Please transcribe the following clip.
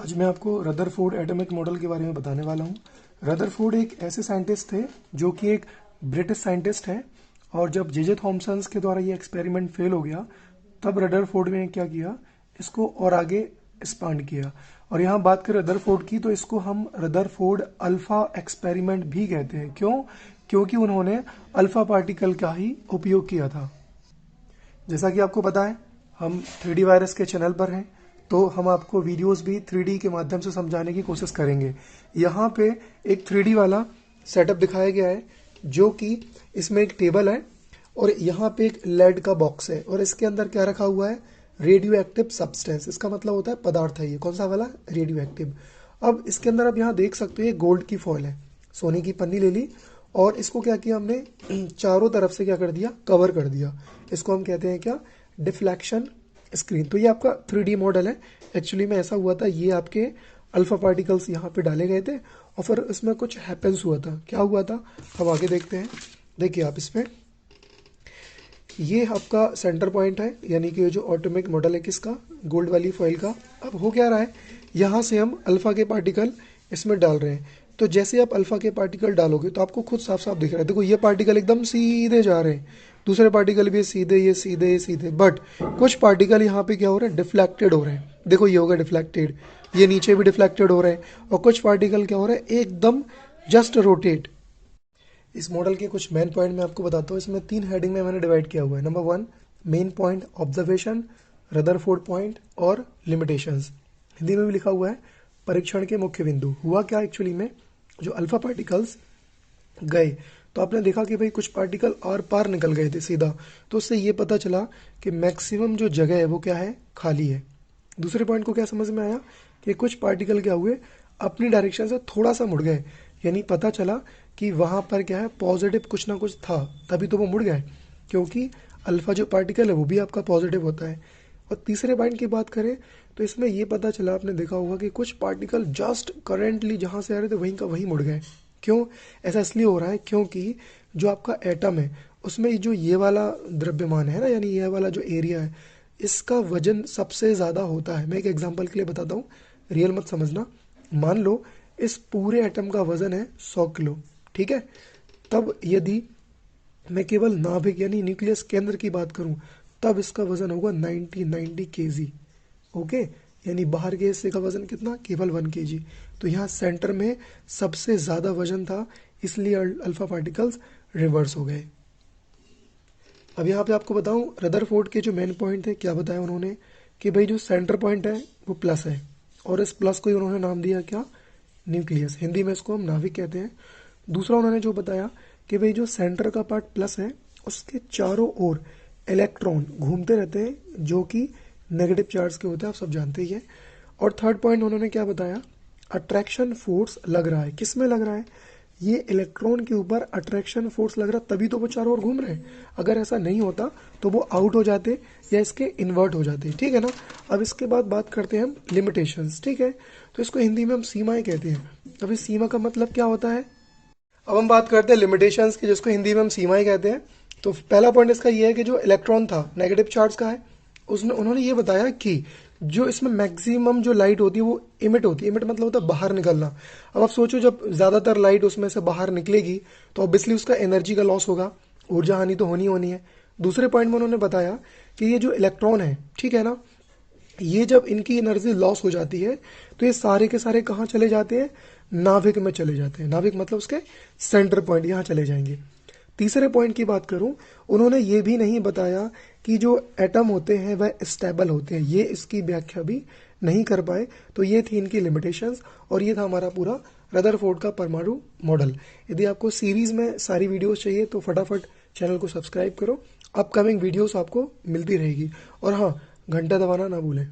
आज मैं आपको रदरफोर्ड एटॉमिक मॉडल के बारे में बताने वाला हूँ। रदरफोर्ड एक ऐसे साइंटिस्ट थे जो कि एक ब्रिटिश साइंटिस्ट है, और जब जे थॉमसन के द्वारा ये एक्सपेरिमेंट फेल हो गया तब रदरफोर्ड ने क्या किया, इसको और आगे एक्सपांड किया। और यहाँ बात करें रदरफोर्ड की तो इसको हम रदरफोर्ड अल्फा एक्सपेरिमेंट भी कहते हैं। क्यों? क्योंकि उन्होंने अल्फा पार्टिकल का ही उपयोग किया था। जैसा कि आपको पता है, हम 3D वायरस के चैनल पर हैं, तो हम आपको वीडियोस भी 3D के माध्यम से समझाने की कोशिश करेंगे। यहाँ पे एक 3D वाला सेटअप दिखाया गया है, जो कि इसमें एक टेबल है और यहाँ पे एक लेड का बॉक्स है, और इसके अंदर क्या रखा हुआ है, रेडियो एक्टिव सब्सटेंस। इसका मतलब होता है पदार्थ है ये। कौन सा वाला? Radio active. अब इसके अंदर आप यहाँ देख सकते हो ये गोल्ड की फॉइल है, सोने की पन्नी ले ली और इसको क्या किया हमने, चारों तरफ से क्या कर दिया, कवर कर दिया। इसको हम कहते हैं क्या, डिफ्लेक्शन स्क्रीन। तो ये आपका 3D मॉडल है। एक्चुअली में ऐसा हुआ था, ये आपके अल्फा पार्टिकल्स यहाँ पे डाले गए थे और फिर इसमें कुछ हैपेंस हुआ था। क्या हुआ था, हम आगे देखते हैं। देखिए आप इसमें, ये आपका सेंटर पॉइंट है, यानी कि जो ऑटोमिक मॉडल है किसका, गोल्ड वाली फॉइल का। अब हो क्या रहा है, यहाँ से हम अल्फा के पार्टिकल इसमें डाल रहे हैं। तो जैसे आप अल्फा के पार्टिकल डालोगे तो आपको खुद साफ साफ दिख रहा है। देखो ये पार्टिकल एकदम सीधे जा रहे हैं, दूसरे पार्टिकल भी सीधे, ये सीधे, ये सीधे। बट कुछ पार्टिकल यहाँ पे क्या हो रहे हैं, डिफ्लेक्टेड हो रहे हैं। देखो ये हो गया डिफ्लेक्टेड, ये नीचे भी डिफ्लेक्टेड हो रहे हैं। और कुछ पार्टिकल क्या हो रहे हैं, एकदम जस्ट रोटेट। इस मॉडल के कुछ मेन पॉइंट मैं आपको बताता हूँ। इसमें 3 हेडिंग में मैंने डिवाइड किया हुआ है। Number 1 main point, observation, Rutherford point और लिमिटेशंस। हिंदी में भी लिखा हुआ है परीक्षण के मुख्य बिंदु। हुआ क्या एक्चुअली में, जो अल्फा पार्टिकल्स गए तो आपने देखा कि भाई कुछ पार्टिकल आर पार निकल गए थे सीधा, तो उससे ये पता चला कि मैक्सिमम जो जगह है वो क्या है, खाली है। दूसरे पॉइंट को क्या समझ में आया कि कुछ पार्टिकल क्या हुए, अपनी डायरेक्शन से थोड़ा सा मुड़ गए, यानी पता चला कि वहाँ पर क्या है, पॉजिटिव कुछ ना कुछ था, तभी तो वो मुड़ गए, क्योंकि अल्फा जो पार्टिकल है वो भी आपका पॉजिटिव होता है। और तीसरे पॉइंट की बात करें तो इसमें ये पता चला, आपने देखा होगा कि कुछ पार्टिकल जस्ट करेंटली जहाँ से आ रहे थे वहीं का वहीं मुड़ गए। क्यों ऐसा? इसलिए हो रहा है क्योंकि जो आपका एटम है उसमें जो ये वाला द्रव्यमान है ना, यानी ये वाला जो एरिया है, इसका वजन सबसे ज़्यादा होता है। मैं एक एग्जांपल के लिए बताता हूँ, रियल मत समझना। मान लो इस पूरे एटम का वजन है 100 किलो, ठीक है। तब यदि मैं केवल नाभिक यानी न्यूक्लियस केंद्र की बात करूं तब इसका वजन होगा 90 केजी। ओके, यानी बाहर के हिस्से का वजन कितना, केवल 1 केजी। तो यहाँ सेंटर में सबसे ज़्यादा वजन था, इसलिए अल्फा पार्टिकल्स रिवर्स हो गए। अब यहाँ पे आपको बताऊं रदरफोर्ड के जो मेन पॉइंट है, क्या बताया उन्होंने कि भाई जो सेंटर पॉइंट है वो प्लस है, और इस प्लस को ही उन्होंने नाम दिया क्या, न्यूक्लियस। हिंदी में इसको हम नाभिक कहते हैं। दूसरा उन्होंने जो बताया कि भाई जो सेंटर का पार्ट प्लस है उसके चारों ओर इलेक्ट्रॉन घूमते रहते हैं, जो कि नेगेटिव चार्ज के होते हैं, आप सब जानते ही हैं। और थर्ड पॉइंट उन्होंने क्या बताया, अट्रैक्शन फोर्स लग रहा है। किस में लग रहा है, ये इलेक्ट्रॉन के ऊपर अट्रैक्शन फोर्स लग रहा है, तभी तो वो चारों ओर घूम रहे हैं। अगर ऐसा नहीं होता तो वो आउट हो जाते या इसके इन्वर्ट हो जाते, ठीक है ना। अब इसके बाद बात करते हैं हम लिमिटेशंस, ठीक है। तो इसको हिंदी में हम सीमाएं कहते हैं। अब इस सीमा का मतलब क्या होता है, अब हम बात करते हैं लिमिटेशंस की, जिसको हिंदी में हम सीमाएं कहते हैं। तो पहला पॉइंट इसका ये है कि जो इलेक्ट्रॉन था नेगेटिव चार्ज का है, उसने उन्होंने ये बताया कि जो इसमें मैक्सिमम जो लाइट होती है वो इमिट होती है। इमिट मतलब होता है बाहर निकलना। अब आप सोचो जब ज़्यादातर लाइट उसमें से बाहर निकलेगी तो ऑब्वियसली उसका एनर्जी का लॉस होगा, ऊर्जा हानि तो होनी होनी है। दूसरे पॉइंट में उन्होंने बताया कि ये जो इलेक्ट्रॉन है, ठीक है ना, ये जब इनकी एनर्जी लॉस हो जाती है तो ये सारे के सारे कहाँ चले जाते हैं, नाभिक में चले जाते हैं। नाभिक मतलब उसके सेंटर पॉइंट, यहाँ चले जाएंगे। तीसरे पॉइंट की बात करूं, उन्होंने ये भी नहीं बताया कि जो एटम होते हैं वह स्टेबल होते हैं, ये इसकी व्याख्या भी नहीं कर पाए। तो ये थी इनकी लिमिटेशंस, और ये था हमारा पूरा रदरफोर्ड का परमाणु मॉडल। यदि आपको सीरीज में सारी वीडियोस चाहिए तो फटाफट चैनल को सब्सक्राइब करो, अपकमिंग वीडियोस आपको मिलती रहेगी। और हाँ, घंटा दबाना ना भूलें।